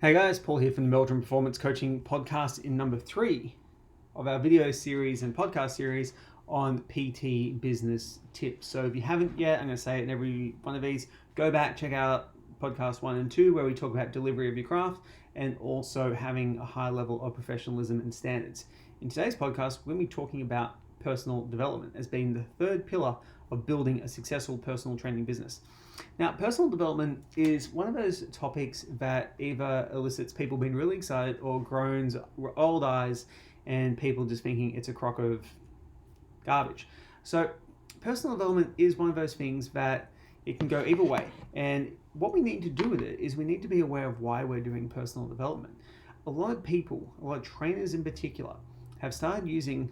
Hey guys, Paul here from the Meldrum Performance Coaching Podcast in number 3 of our video series and podcast series on PT business tips. So if you haven't yet, I'm going to say it in every one of these, go back, check out podcast 1 and 2 where we talk about delivery of your craft and also having a high level of professionalism and standards. In today's podcast, we're going to be talking about personal development as being the third pillar of building a successful personal training business. Now, personal development is one of those topics that either elicits people being really excited or groans old eyes and people just thinking it's a crock of garbage. So personal development is one of those things that it can go either way. And what we need to do with it is we need to be aware of why we're doing personal development. A lot of people, a lot of trainers in particular, have started using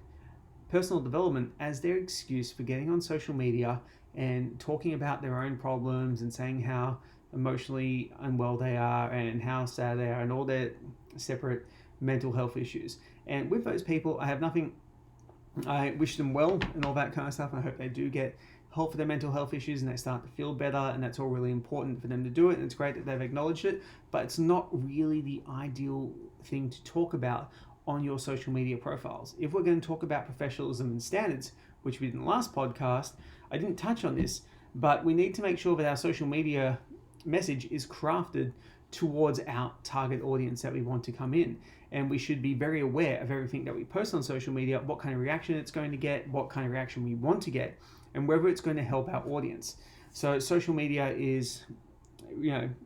personal development as their excuse for getting on social media and talking about their own problems and saying how emotionally unwell they are and how sad they are and all their separate mental health issues. And with those people, I wish them well and all that kind of stuff. And I hope they do get help for their mental health issues and they start to feel better, and that's all really important for them to do it, and it's great that they've acknowledged it, but it's not really the ideal thing to talk about on your social media profiles. If we're going to talk about professionalism and standards, which we did in the last podcast, I didn't touch on this, but we need to make sure that our social media message is crafted towards our target audience that we want to come in. And we should be very aware of everything that we post on social media, what kind of reaction it's going to get, what kind of reaction we want to get, and whether it's going to help our audience. So social media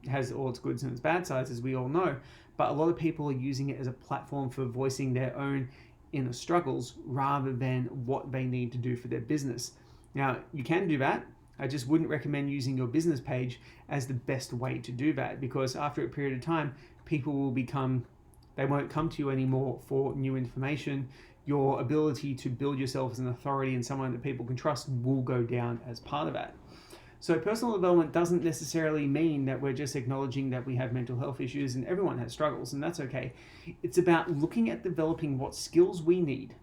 has all its goods and its bad sides, as we all know, but a lot of people are using it as a platform for voicing their own inner struggles rather than what they need to do for their business. Now, you can do that. I just wouldn't recommend using your business page as the best way to do that, because after a period of time, people they won't come to you anymore for new information. Your ability to build yourself as an authority and someone that people can trust will go down as part of that. So personal development doesn't necessarily mean that we're just acknowledging that we have mental health issues and everyone has struggles, and that's okay. It's about looking at developing what skills we need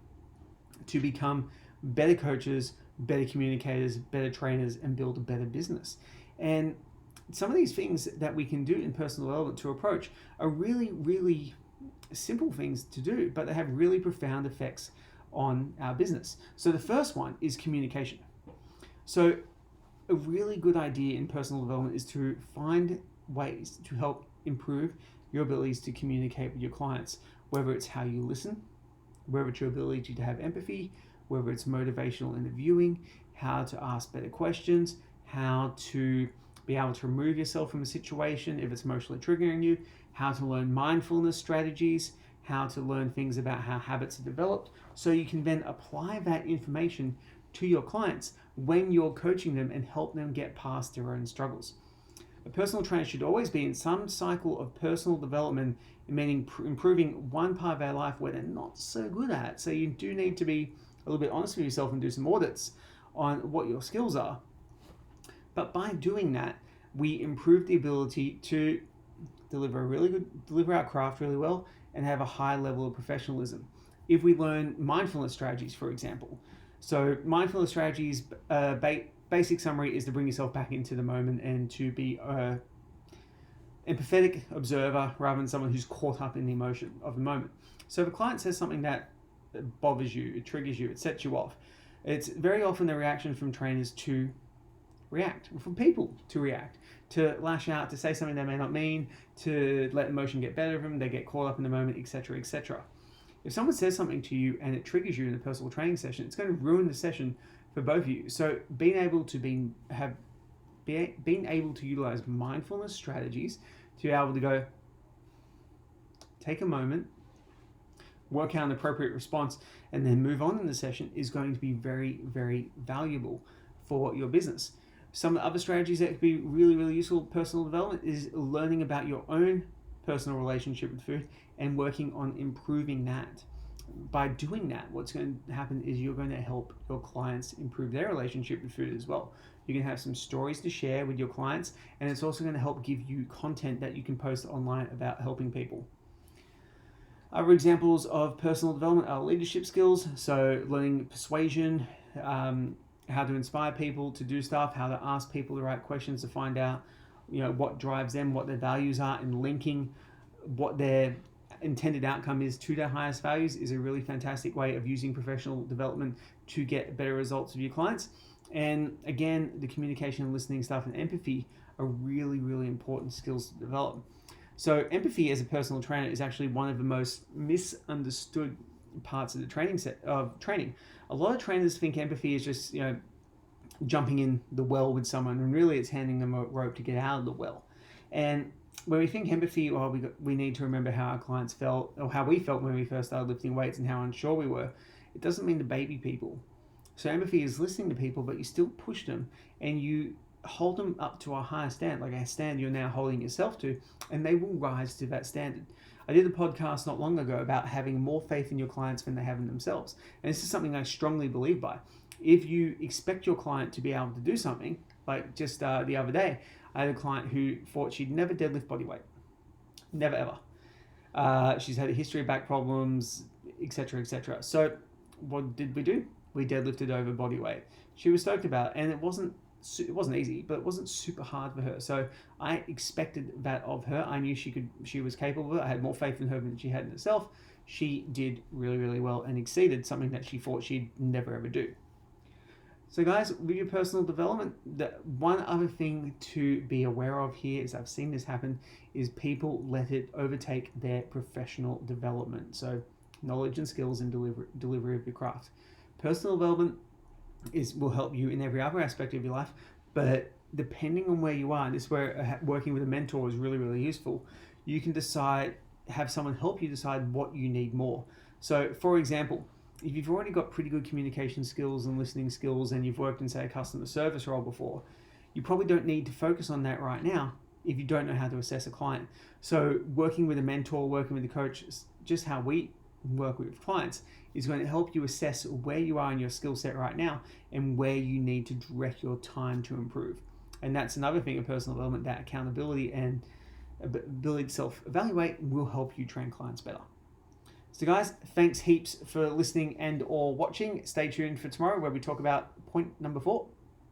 to become better coaches, better communicators, better trainers, and build a better business. And some of these things that we can do in personal development to approach are really, really simple things to do, but they have really profound effects on our business. So the first one is communication. So a really good idea in personal development is to find ways to help improve your abilities to communicate with your clients, whether it's how you listen, whether it's your ability to have empathy, whether it's motivational interviewing, how to ask better questions, how to be able to remove yourself from a situation if it's emotionally triggering you, how to learn mindfulness strategies, how to learn things about how habits are developed, so you can then apply that information to your clients when you're coaching them and help them get past their own struggles. A personal trainer should always be in some cycle of personal development, meaning improving one part of their life where they're not so good at. So you do need to be a little bit honest with yourself and do some audits on what your skills are. But by doing that, we improve the ability to deliver our craft really well and have a high level of professionalism. If we learn mindfulness strategies, for example, so mindfulness strategies, basic summary is to bring yourself back into the moment and to be an empathetic observer rather than someone who's caught up in the emotion of the moment. So if a client says something that bothers you, it triggers you, it sets you off, it's very often the reaction from trainers to react, from people to react, to lash out, to say something they may not mean, to let emotion get better of them, they get caught up in the moment, etc., etc. If someone says something to you and it triggers you in a personal training session, it's going to ruin the session for both of you. So being able to utilize mindfulness strategies to be able to go, take a moment, work out an appropriate response, and then move on in the session is going to be very, very valuable for your business. Some of the other strategies that could be really, really useful personal development is learning about your own personal relationship with food and working on improving that. By doing that, what's going to happen is you're going to help your clients improve their relationship with food as well. You can have some stories to share with your clients, and it's also going to help give you content that you can post online about helping people. Other examples of personal development are leadership skills, so learning persuasion, how to inspire people to do stuff, how to ask people the right questions to find out what drives them, what their values are, and linking what their intended outcome is to their highest values is a really fantastic way of using professional development to get better results with your clients. And again, the communication and listening stuff and empathy are really, really important skills to develop. So empathy as a personal trainer is actually one of the most misunderstood parts of the training. A lot of trainers think empathy is just, jumping in the well with someone, and really it's handing them a rope to get out of the well. And when we think empathy, we need to remember how our clients felt, or how we felt when we first started lifting weights and how unsure we were. It doesn't mean to baby people. So empathy is listening to people, but you still push them and you hold them up to a higher standard, like a standard you're now holding yourself to, and they will rise to that standard. I did a podcast not long ago about having more faith in your clients than they have in themselves. And this is something I strongly believe by. If you expect your client to be able to do something, like just the other day, I had a client who thought she'd never deadlift body weight. Never, ever. She's had a history of back problems, etc., etc. So what did we do? We deadlifted over body weight. She was stoked about it, and it wasn't easy, but it wasn't super hard for her. So I expected that of her. I knew she was capable of it. I had more faith in her than she had in herself. She did really, really well and exceeded something that she thought she'd never ever do. So guys, with your personal development, the one other thing to be aware of here is, I've seen this happen, is people let it overtake their professional development. So knowledge and skills and delivery of your craft. Personal development will help you in every other aspect of your life, but depending on where you are, and this is where working with a mentor is really, really useful, you can have someone help you decide what you need more. So for example, if you've already got pretty good communication skills and listening skills, and you've worked in, say, a customer service role before, you probably don't need to focus on that right now if you don't know how to assess a client. So working with a mentor, working with a coach, just how we work with clients, is going to help you assess where you are in your skill set right now and where you need to direct your time to improve. And that's another thing of personal development, that accountability and ability to self-evaluate will help you train clients better. So guys, thanks heaps for listening and or watching. Stay tuned for tomorrow where we talk about point number 4.